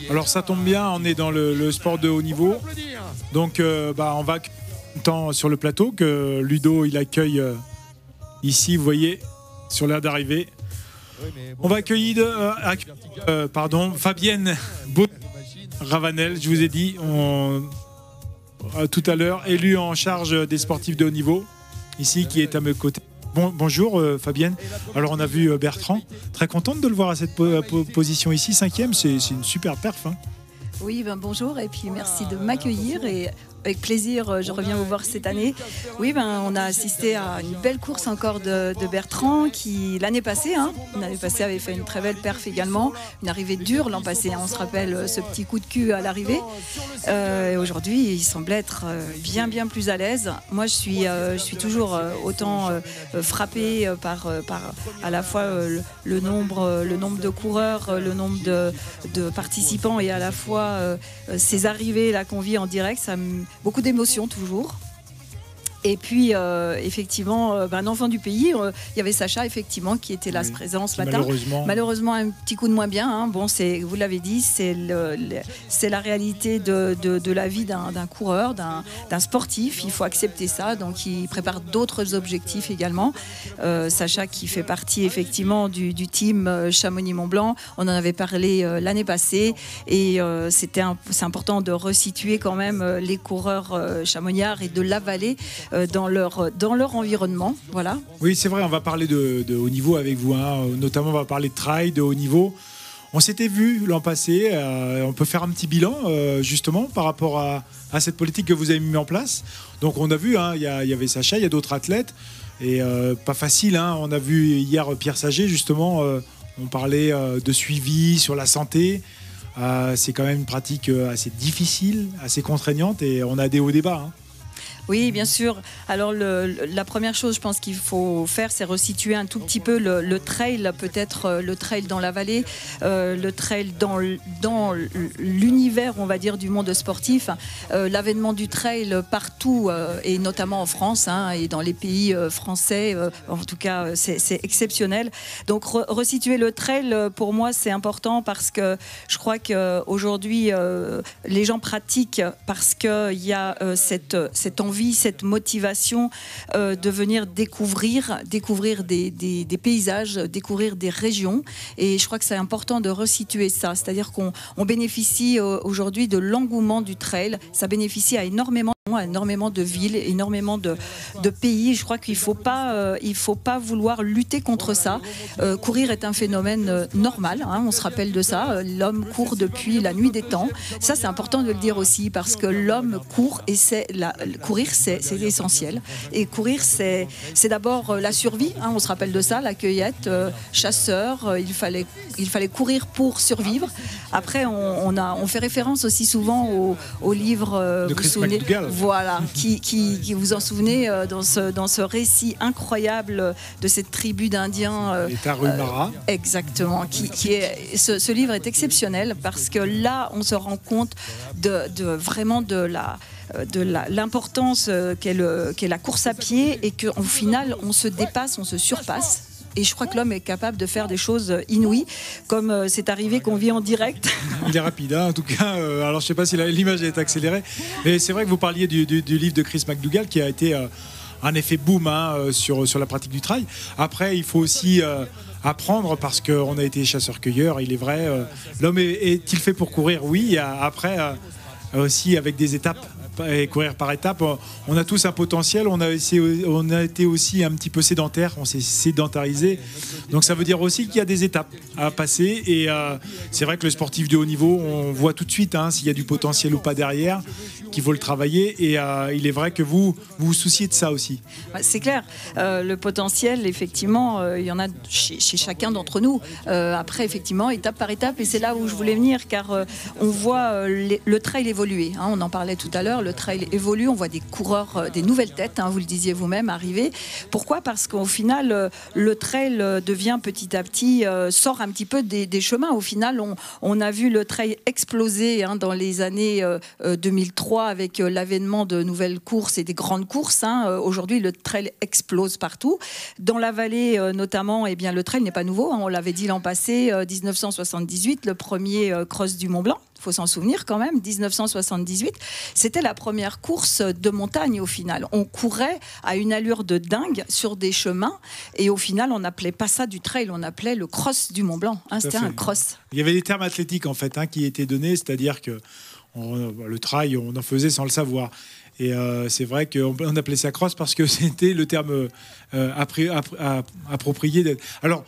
Alors ça tombe bien, on est dans le sport de haut niveau. Donc on va temps sur le plateau que Ludo il accueille ici, vous voyez, sur l'aire d'arrivée. On va accueillir Fabienne Ravanel, je vous ai dit, tout à l'heure, élue en charge des sportifs de haut niveau, ici, qui est à mes côtés. Bonjour Fabienne. Alors on a vu Bertrand, très contente de le voir à cette position ici, 5e, c'est une super perf. Hein. Oui, bonjour et puis merci de m'accueillir et avec plaisir, je reviens vous voir cette année. Oui, on a assisté à une belle course encore de Bertrand qui, l'année passée, avait fait une très belle perf également. Une arrivée dure l'an passé, on se rappelle ce petit coup de cul à l'arrivée. Et aujourd'hui, il semble être bien plus à l'aise. Moi, je suis toujours autant frappée par à la fois le nombre de coureurs, le nombre de participants et à la fois ces arrivées là qu'on vit en direct. Beaucoup d'émotions toujours. Et puis, effectivement, un enfant du pays, il y avait Sacha, effectivement, qui était là présent ce matin. Malheureusement, un petit coup de moins bien. Hein. Bon, vous l'avez dit, c'est la réalité de la vie d'un coureur, d'un sportif. Il faut accepter ça. Donc, il prépare d'autres objectifs également. Sacha, qui fait partie, effectivement, du team Chamonix-Mont-Blanc. On en avait parlé l'année passée. Et c'est important de resituer quand même les coureurs chamoniards et de la vallée dans leur environnement. Voilà. Oui, c'est vrai, on va parler de haut niveau avec vous, hein. Notamment on va parler de trail, de haut niveau. On s'était vu l'an passé, on peut faire un petit bilan justement par rapport à cette politique que vous avez mis en place. Donc on a vu, il y avait Sacha, il y a d'autres athlètes, et pas facile. Hein. On a vu hier Pierre Saget, justement, on parlait de suivi sur la santé. C'est quand même une pratique assez difficile, assez contraignante, et on a des hauts débats. Hein. Oui, bien sûr. Alors, la première chose, je pense qu'il faut faire, c'est resituer un tout petit peu le trail, peut-être le trail dans la vallée, le trail dans l'univers, on va dire, du monde sportif. L'avènement du trail partout, et notamment en France, et dans les pays français, en tout cas, c'est exceptionnel. Donc, resituer le trail, pour moi, c'est important parce que je crois qu'aujourd'hui, les gens pratiquent parce qu'il y a cette envie, cette motivation de venir découvrir des paysages, découvrir des régions. Et je crois que c'est important de resituer ça. C'est-à-dire qu'on bénéficie aujourd'hui de l'engouement du trail. Ça bénéficie à énormément de villes, énormément de pays. Je crois qu'il ne faut pas vouloir lutter contre ça. Courir est un phénomène normal, on se rappelle de ça. L'homme court depuis la nuit des temps. Ça, c'est important de le dire aussi parce que l'homme court et courir, c'est essentiel. Et courir, c'est d'abord la survie. On se rappelle de ça, la cueillette, chasseur. Il fallait courir pour survivre. Après, on fait référence aussi souvent au livre de Chris McDougall. Voilà, qui vous en souvenez dans ce récit incroyable de cette tribu d'Indiens. Les Tarahumara. Exactement. Ce livre est exceptionnel parce que là, on se rend compte vraiment de l'importance qu'est la course à pied et qu'au final, on se dépasse, on se surpasse. Et je crois que l'homme est capable de faire des choses inouïes, comme c'est arrivé qu'on vit en direct. Il est rapide, en tout cas. Alors, je ne sais pas si l'image est accélérée. Mais c'est vrai que vous parliez du livre de Chris McDougall qui a été un effet boom sur la pratique du trail. Après, il faut aussi apprendre parce qu'on a été chasseur-cueilleur, il est vrai. L'homme est-il fait pour courir? Oui. Après, aussi avec des étapes. Et courir par étapes, on a tous un potentiel, on a été aussi un petit peu sédentaire, on s'est sédentarisé, donc ça veut dire aussi qu'il y a des étapes à passer et c'est vrai que le sportif de haut niveau, on voit tout de suite s'il y a du potentiel ou pas derrière, qu'il faut le travailler et il est vrai que vous vous souciez de ça aussi. C'est clair, le potentiel effectivement, il y en a chez chacun d'entre nous, après effectivement étape par étape et c'est là où je voulais venir car on voit le trail évoluer, on en parlait tout à l'heure. le trail évolue, on voit des coureurs, des nouvelles têtes, hein, vous le disiez vous-même, arriver. Pourquoi ? Parce qu'au final, le trail devient petit à petit, sort un petit peu des chemins. Au final, on a vu le trail exploser hein, dans les années 2003 avec l'avènement de nouvelles courses et des grandes courses. Hein. Aujourd'hui, le trail explose partout. Dans la vallée, notamment, eh bien, le trail n'est pas nouveau. Hein. On l'avait dit l'an passé, 1978, le premier cross du Mont Blanc. Il faut s'en souvenir quand même, 1978, c'était la première course de montagne au final. On courait à une allure de dingue sur des chemins et au final, on n'appelait pas ça du trail, on appelait le cross du Mont Blanc. Hein, c'était un cross. Il y avait des termes athlétiques en fait hein, qui étaient donnés, c'est-à-dire que le trail, on en faisait sans le savoir. Et c'est vrai qu'on appelait ça cross parce que c'était le terme approprié. Alors,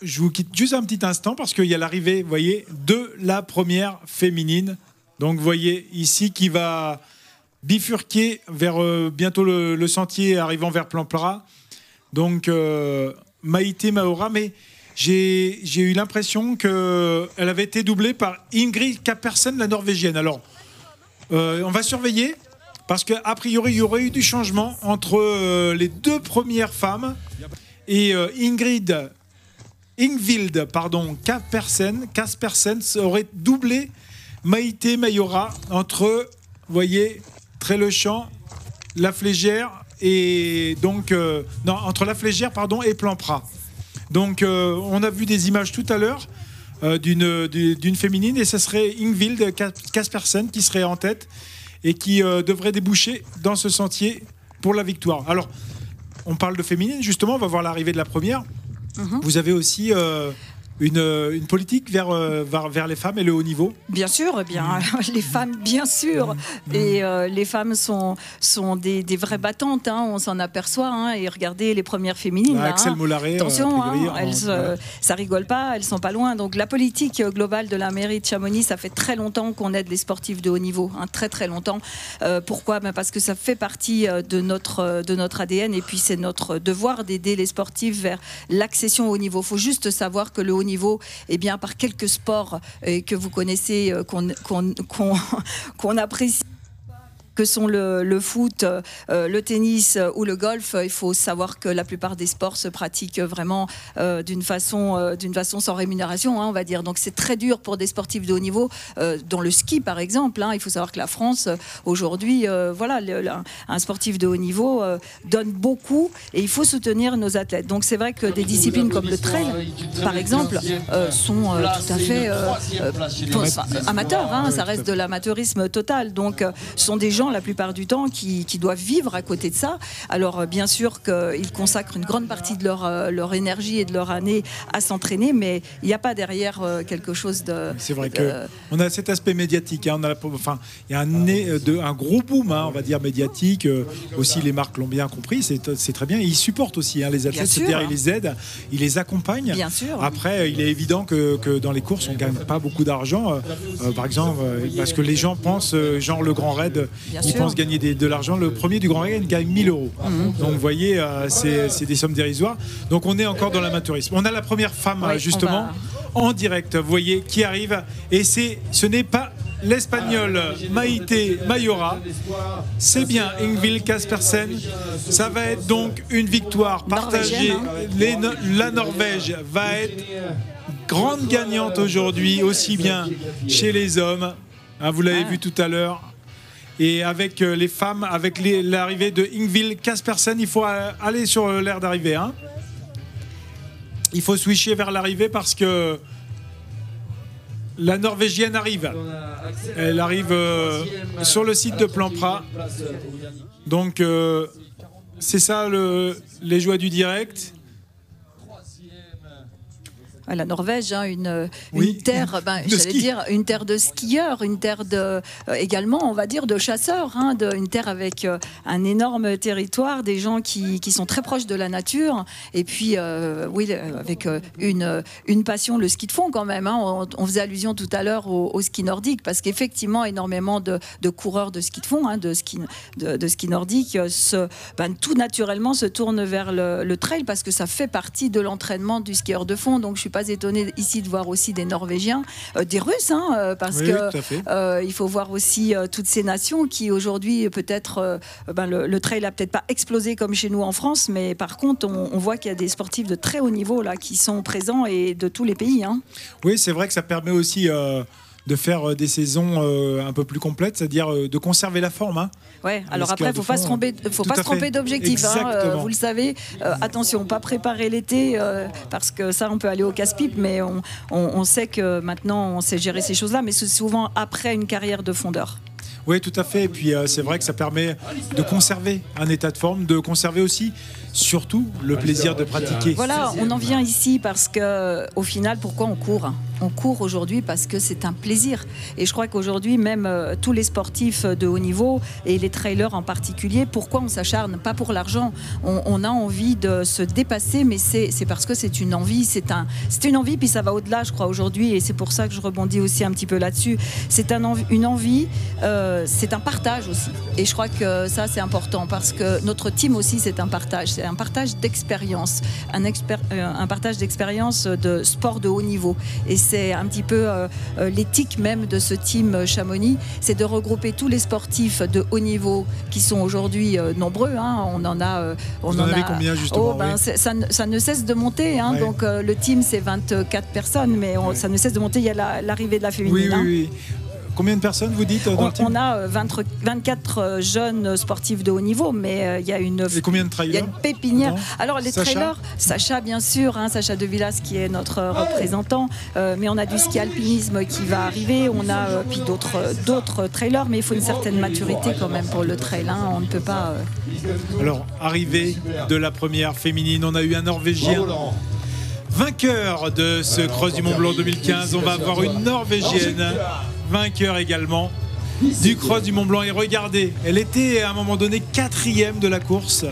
je vous quitte juste un petit instant parce qu'il y a l'arrivée, vous voyez, de la première féminine. Donc, vous voyez ici qui va bifurquer vers bientôt le sentier arrivant vers Plamplara. Donc, Maïté Mayora, mais j'ai eu l'impression qu'elle avait été doublée par Ingrid Kaspersen, la Norvégienne. Alors, on va surveiller parce qu'a priori, il y aurait eu du changement entre les deux premières femmes et Ingvild Kaspersen aurait doublé Maïté Mayora entre, vous voyez, Trélechant, La Flégère et donc entre La Flégère et Plampras. Donc on a vu des images tout à l'heure d'une féminine et ce serait Ingvild Kaspersen qui serait en tête et qui devrait déboucher dans ce sentier pour la victoire. Alors, on parle de féminine, justement, on va voir l'arrivée de la première. Vous avez aussi une politique vers les femmes et le haut niveau. Bien sûr, eh bien, les femmes, bien sûr. Et les femmes sont des vraies battantes, hein, on s'en aperçoit. Hein, et regardez les premières féminines. Là, Axel Mollaret. Attention, ça rigole pas, elles sont pas loin. Donc la politique globale de la mairie de Chamonix, ça fait très longtemps qu'on aide les sportifs de haut niveau. Hein, très très longtemps. Pourquoi ? Parce que ça fait partie de notre ADN et puis c'est notre devoir d'aider les sportifs vers l'accession au haut niveau. Il faut juste savoir que le haut niveau, eh bien, par quelques sports que vous connaissez, qu'on apprécie, que sont le foot, le tennis ou le golf, il faut savoir que la plupart des sports se pratiquent vraiment d'une façon sans rémunération, hein, on va dire. Donc c'est très dur pour des sportifs de haut niveau. Dans le ski, par exemple, hein, il faut savoir que la France, aujourd'hui, un sportif de haut niveau donne beaucoup et il faut soutenir nos athlètes. Donc c'est vrai que des disciplines comme le trail, par exemple, sont tout à fait amateurs. Hein, ça reste de l'amateurisme total. Donc ce sont des gens la plupart du temps qui doivent vivre à côté de ça. Alors bien sûr qu'ils consacrent une grande partie de leur énergie et de leur année à s'entraîner, mais il n'y a pas derrière quelque chose de... C'est vrai qu'on a cet aspect médiatique. Hein, il y a un gros boom, hein, on va dire, médiatique. Aussi, les marques l'ont bien compris, c'est très bien. Et ils supportent aussi hein, les athlètes, c'est-à-dire ils les aident, ils les accompagnent. Bien sûr. Après, il est évident que dans les courses, on ne gagne pas beaucoup d'argent. Par exemple, parce que les gens pensent, genre le Grand Raid, ils pensent gagner de l'argent. Le premier du Grand Raid gagne 1 000 €. Donc vous voyez, c'est des sommes dérisoires. Donc on est encore dans l'amateurisme. On a la première femme justement en direct, vous voyez, qui arrive. Et ce n'est pas l'Espagnole Maïté Mayora, c'est bien Ingvild Kaspersen. Ça va être donc une victoire partagée. La Norvège va être grande gagnante aujourd'hui, aussi bien chez les hommes. Hein, vous l'avez vu tout à l'heure. Et avec les femmes, avec l'arrivée de Ingvild Kaspersen, il faut aller sur l'aire d'arrivée. Hein. Il faut switcher vers l'arrivée parce que la Norvégienne arrive. Elle arrive sur le site de Plampras. Donc, c'est ça les joies du direct. La Norvège, hein, une terre, une terre de skieurs, une terre également, on va dire, de chasseurs, hein, une terre avec un énorme territoire, des gens qui sont très proches de la nature, et puis avec une passion, le ski de fond quand même. Hein. On faisait allusion tout à l'heure au ski nordique, parce qu'effectivement, énormément de coureurs de ski de fond, hein, de ski nordique, tout naturellement se tournent vers le trail, parce que ça fait partie de l'entraînement du skieur de fond. Donc je suis pas étonnée ici de voir aussi des Norvégiens, des Russes, parce oui, que il faut voir aussi toutes ces nations qui aujourd'hui peut-être le trail a peut-être pas explosé comme chez nous en France, mais par contre on voit qu'il y a des sportifs de très haut niveau là qui sont présents et de tous les pays. Oui, c'est vrai que ça permet aussi de faire des saisons un peu plus complètes, c'est-à-dire de conserver la forme. Ouais. Alors après, il faut pas se tromper d'objectif. Vous le savez. Attention, pas préparer l'été parce que ça, on peut aller au casse-pipe, mais on sait que maintenant, on sait gérer ces choses-là, mais c'est souvent après une carrière de fondeur. Oui, tout à fait. Et puis c'est vrai que ça permet de conserver un état de forme, de conserver aussi, surtout, le plaisir de pratiquer. Voilà, on en vient ici parce que, au final, pourquoi on court ? On court aujourd'hui parce que c'est un plaisir. Et je crois qu'aujourd'hui, même tous les sportifs de haut niveau et les trailers en particulier, pourquoi on s'acharne ? Pas pour l'argent. On a envie de se dépasser, mais c'est parce que c'est une envie. C'est une envie, puis ça va au-delà, je crois, aujourd'hui. Et c'est pour ça que je rebondis aussi un petit peu là-dessus. C'est une envie, c'est un partage aussi. Et je crois que ça, c'est important parce que notre team aussi, c'est un partage. C'est un partage d'expérience. Un partage d'expérience de sport de haut niveau. Et c'est un petit peu l'éthique même de ce team Chamonix, c'est de regrouper tous les sportifs de haut niveau qui sont aujourd'hui nombreux. On en a. Vous en avez combien justement? Ça ne cesse de monter. Ouais. Donc le team c'est 24 personnes, mais ça ne cesse de monter. Il y a l'arrivée de la féminine. Oui. Combien de personnes vous dites dans le team? On a 24 jeunes sportifs de haut niveau, mais il y a une. Et combien de trailers? Il y a une pépinière. Alors les trailers, Sacha bien sûr, Sacha De Villas qui est notre représentant, mais on a du ski alpinisme qui va arriver, on a puis d'autres trailers, mais il faut une certaine maturité quand même pour le trail. On ne peut pas. Alors arrivée de la première féminine, on a eu un Norvégien. Vainqueur de ce Cross du Mont Blanc 2015, on va avoir une Norvégienne vainqueur également du Cross du Mont Blanc. Et regardez, elle était à un moment donné 4e de la course,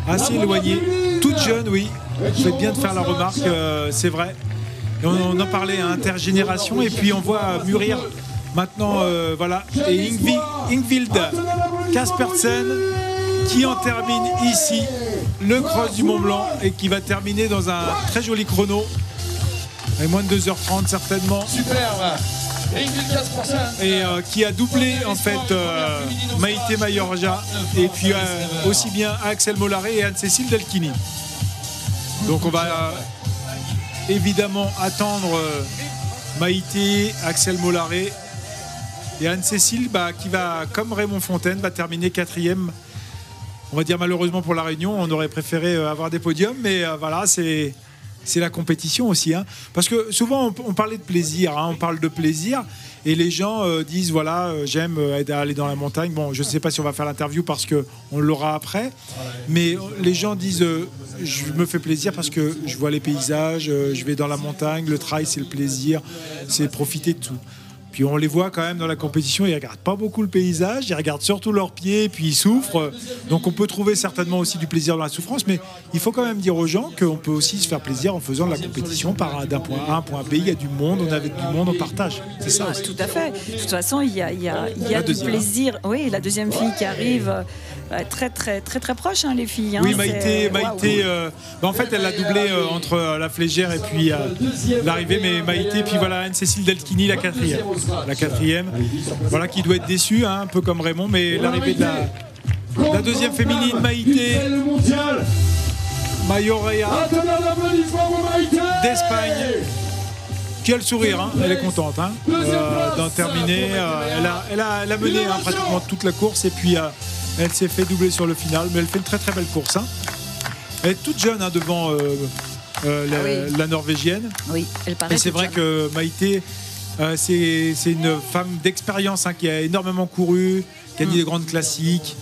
assez éloignée, toute jeune, oui. Vous faites bien de faire la remarque, c'est vrai. Et on en parlait à intergénération, et puis on voit mûrir maintenant, voilà, et Ingvild Kaspersen qui en termine ici le Cross du Mont Blanc et qui va terminer dans un très joli chrono, avec moins de 2h30 certainement. Superbe. Et qui a doublé en fait Maïté Mayorja et puis aussi bien Axel Molaré et Anne-Cécile Delchini. Donc on va évidemment attendre Maïté, Axel Molaré et Anne-Cécile qui va, comme Raymond Fontaine, va terminer 4e. On va dire malheureusement pour la Réunion, on aurait préféré avoir des podiums, mais voilà, c'est la compétition aussi. Parce que souvent, on parlait de plaisir, on parle de plaisir, et les gens disent, voilà, j'aime aller dans la montagne. Bon, je ne sais pas si on va faire l'interview parce qu'on l'aura après, mais les gens disent, je me fais plaisir parce que je vois les paysages, je vais dans la montagne, le trail, c'est le plaisir, c'est profiter de tout. Puis on les voit quand même dans la compétition, ils ne regardent pas beaucoup le paysage, ils regardent surtout leurs pieds, puis ils souffrent. Donc on peut trouver certainement aussi du plaisir dans la souffrance, mais il faut quand même dire aux gens qu'on peut aussi se faire plaisir en faisant de la compétition d'un point A à un point B. Il y a du monde, on est avec du monde, on partage. C'est ça aussi. Tout à fait. De toute façon, il y a du plaisir. Oui, la deuxième fille qui arrive... Très proche les filles. Oui, Maïté en fait elle a doublé entre la flégère et puis l'arrivée, mais Maïté, puis voilà Anne-Cécile Delchini, la quatrième, voilà, qui doit être déçue, un peu comme Raymond, mais l'arrivée de la deuxième féminine, Maïté Mayorja d'Espagne, qui a le sourire, elle est contente d'en terminer. Elle a mené pratiquement toute la course, et puis elle s'est fait doubler sur le final, mais elle fait une très belle course. Elle est toute jeune devant la Norvégienne. Oui, elle paraît. Et c'est vrai que Maïté, c'est une femme d'expérience qui a énormément couru, gagné des grandes classiques.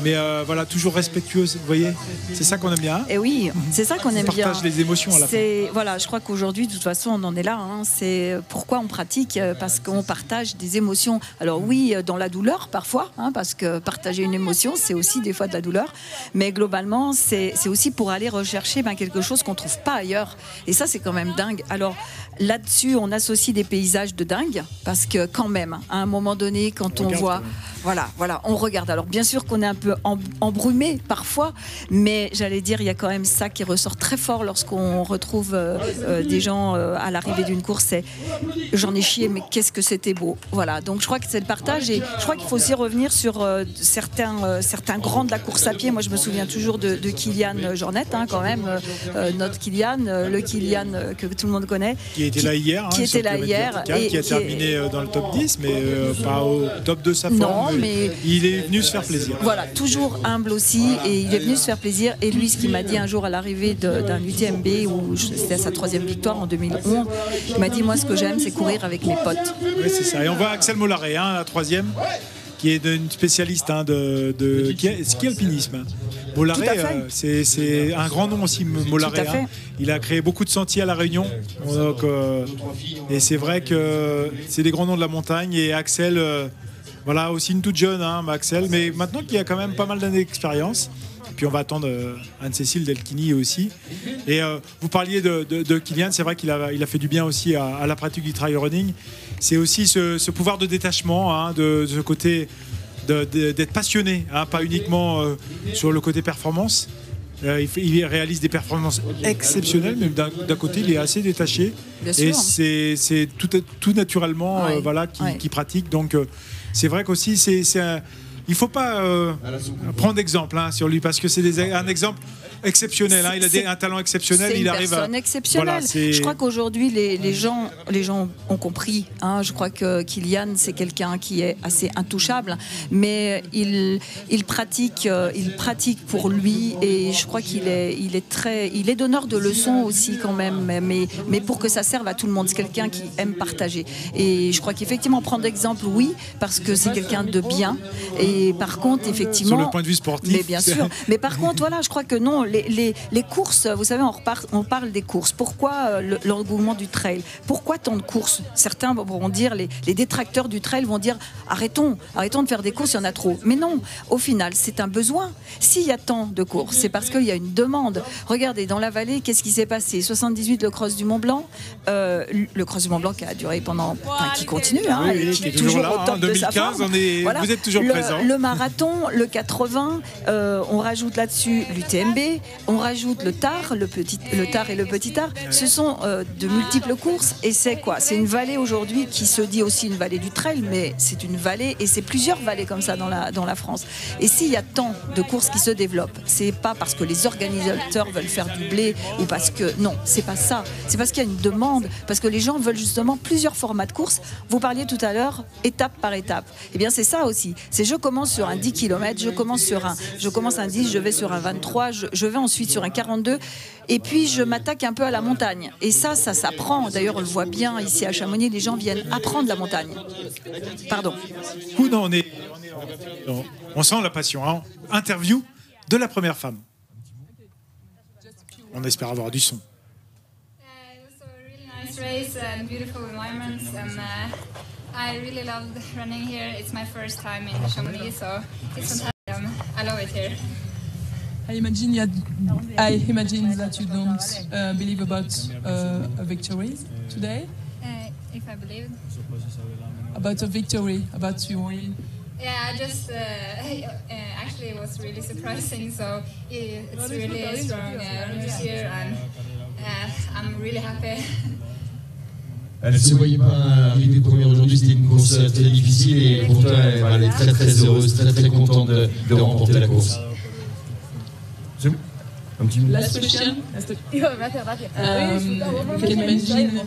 Mais voilà, toujours respectueuse, vous voyez, c'est ça qu'on aime bien. Et oui, c'est ça qu'on aime bien. On partage les émotions à la fin. Voilà, je crois qu'aujourd'hui, de toute façon, on en est là. C'est pourquoi on pratique, parce qu'on partage des émotions. Alors oui, dans la douleur parfois, parce que partager une émotion, c'est aussi des fois de la douleur. Mais globalement, c'est aussi pour aller rechercher quelque chose qu'on trouve pas ailleurs. Et ça, c'est quand même dingue. Alors là-dessus, on associe des paysages de dingue, parce que quand même, à un moment donné, quand on voit, voilà, on regarde. Alors bien sûr qu'on est un peu peu embrumé parfois, mais j'allais dire, il y a quand même ça qui ressort très fort lorsqu'on retrouve des gens à l'arrivée d'une course, c'est j'en ai chié, mais qu'est-ce que c'était beau. Voilà, donc je crois que c'est le partage, et je crois qu'il faut aussi revenir sur certains grands de la course à pied. Moi, je me souviens toujours de Kylian Jornet, hein, quand même, notre Kylian, le Kylian que tout le monde connaît. Qui était là hier. Qui était là hier. Et qui a terminé dans le top 10, mais pas au top de sa forme. Non, mais il est venu se faire plaisir. Voilà, toujours humble aussi, et il est venu se faire plaisir. Et lui, ce qu'il m'a dit un jour à l'arrivée d'un UTMB, où c'était sa 3e victoire en 2011, il m'a dit, moi, ce que j'aime, c'est courir avec mes potes. Oui, c'est ça. Et on voit Axel Mollaret, hein, la 3e, qui est une spécialiste de ski alpinisme. Mollaret, c'est un grand nom aussi, Mollaret. Hein. Il a créé beaucoup de sentiers à La Réunion. Donc, et c'est vrai que c'est des grands noms de la montagne. Et Axel, voilà, aussi une toute jeune, hein, Axel, mais maintenant qu'il a quand même pas mal d'années d'expérience. Et puis on va attendre Anne-Cécile Delchini aussi. Et vous parliez de Kylian, c'est vrai qu'il a fait du bien aussi à la pratique du trail running. C'est aussi ce pouvoir de détachement, hein, de ce côté d'être passionné, hein, pas uniquement sur le côté performance. Il réalise des performances exceptionnelles, mais d'un côté, il est assez détaché. Bien et sûr. c'est tout naturellement voilà, qui pratique. Donc, c'est vrai qu'aussi, il ne faut pas prendre d'exemple, hein, sur lui, parce que c'est un exemple exceptionnel. Hein. Il a un talent exceptionnel. C'est une personne exceptionnelle. Voilà, je crois qu'aujourd'hui, les gens ont compris. Hein. Je crois que Kylian, c'est quelqu'un qui est assez intouchable, mais il pratique pour lui, et je crois qu'il est donneur de leçons aussi quand même, mais pour que ça serve à tout le monde. C'est quelqu'un qui aime partager. Et je crois qu'effectivement, prendre exemple, oui, parce que c'est quelqu'un de bien. Et par contre, effectivement... Sur le point de vue sportif. Mais bien sûr. Mais par contre, voilà, je crois que non, les courses, vous savez, on parle des courses. Pourquoi l'engouement du trail? Pourquoi tant de courses? Certains vont dire, les détracteurs du trail vont dire, arrêtons de faire des courses, il y en a trop. Mais non, au final, c'est un besoin. S'il y a tant de courses, c'est parce qu'il y a une demande. Regardez, dans la vallée, qu'est-ce qui s'est passé? 78, le cross du Mont-Blanc. Le cross du Mont-Blanc qui a duré qui continue, hein, oui, qui est toujours là, au top 2015, voilà. Vous êtes toujours présent. Le marathon, le 80, on rajoute là-dessus l'UTMB, on rajoute le tard et le petit tard. Ce sont de multiples courses, et c'est quoi? C'est une vallée aujourd'hui qui se dit aussi une vallée du trail, mais c'est une vallée, et c'est plusieurs vallées comme ça dans la France. Et s'il y a tant de courses qui se développent, c'est pas parce que les organisateurs veulent faire du blé, ou parce que... Non, c'est pas ça. C'est parce qu'il y a une demande, parce que les gens veulent justement plusieurs formats de courses. Vous parliez tout à l'heure, étape par étape. Eh bien, c'est ça aussi. C'est je commence sur un 10 km, je commence un 10, je vais sur un 23, je vais ensuite sur un 42, et puis je m'attaque un peu à la montagne. Et ça s'apprend. D'ailleurs, on le voit bien ici à Chamonix, les gens viennent apprendre la montagne. Pardon. Non, on sent la passion. Hein. Interview de la première femme. On espère avoir du son. Race and beautiful environments, and I really loved running here. It's my first time in Chamonix, so it's fantastic. I love it here. I imagine that you don't believe about a victory today. If I believe. About a victory, about your win. Yeah, I just actually it was really surprising. So it's really strong runners here, and I'm really happy. Elle ne se voyait pas arriver première aujourd'hui, c'était une course très difficile, et pourtant elle est très très heureuse, très très contente de remporter la course. Last question. You can imagine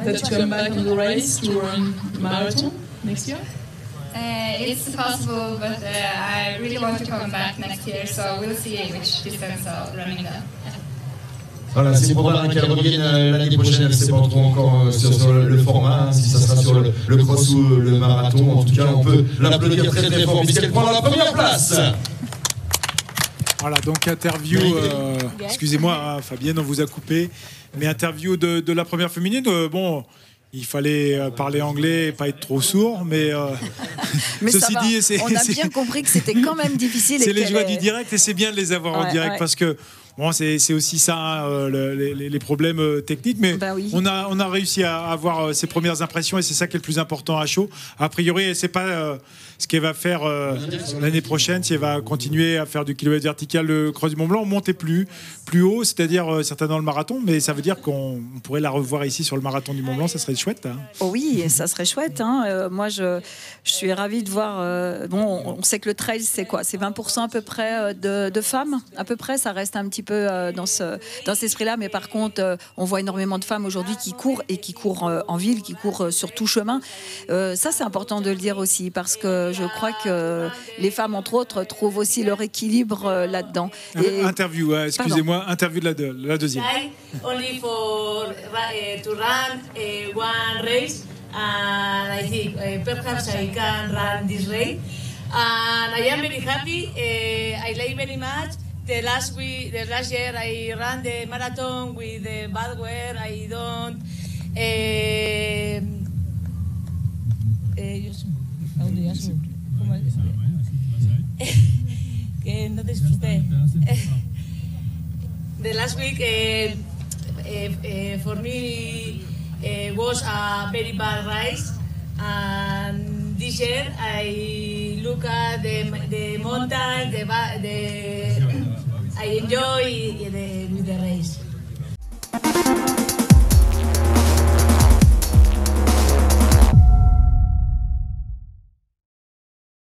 that you come back on the race to run marathon next year? It's possible, but I really want to come back next year, so we'll see which distance I'll run that. Voilà, c'est probable qu'elle revienne l'année prochaine, elle ne sait pas trop encore sur le format, hein, si ça sera sur le cross ou le marathon. En tout cas, on peut l'applaudir très très fort puisqu'elle prend la première place. Voilà, donc interview, excusez-moi hein, Fabienne, on vous a coupé, mais interview de la première féminine, bon... Il fallait parler anglais et pas être trop sourd, mais ceci dit, on a bien compris que c'était quand même difficile. C'est les joies du direct, et c'est bien de les avoir en direct, parce que Bon, c'est aussi ça, hein, les problèmes techniques, mais oui. on a réussi à avoir ses premières impressions et c'est ça qui est le plus important à Chaux. A priori, c'est pas ce qu'elle va faire l'année prochaine, si elle va continuer à faire du kilomètre vertical le Cross du Mont Blanc, monter plus haut, c'est-à-dire certainement le marathon, mais ça veut dire qu'on pourrait la revoir ici sur le marathon du Mont Blanc, ça serait chouette. Hein. Oh oui, ça serait chouette. Hein. Moi, je suis ravie de voir. On sait que le trail, c'est quoi? C'est 20% à peu près de femmes, à peu près. Ça reste un petit peu dans cet esprit-là, mais par contre, on voit énormément de femmes aujourd'hui qui courent et qui courent en ville, qui courent sur tout chemin. Ça, c'est important de le dire aussi, parce que je crois que les femmes, entre autres, trouvent aussi leur équilibre là-dedans. Interview, excusez-moi, interview de la deuxième. Only for to run one race, and I think perhaps I can run this race. And I am very happy. I like very much. The last year I ran the marathon with the bad weather. I don't. Que no disfruté. The last week for me was a very bad race, and this year I look at the mountain, I enjoy with the race.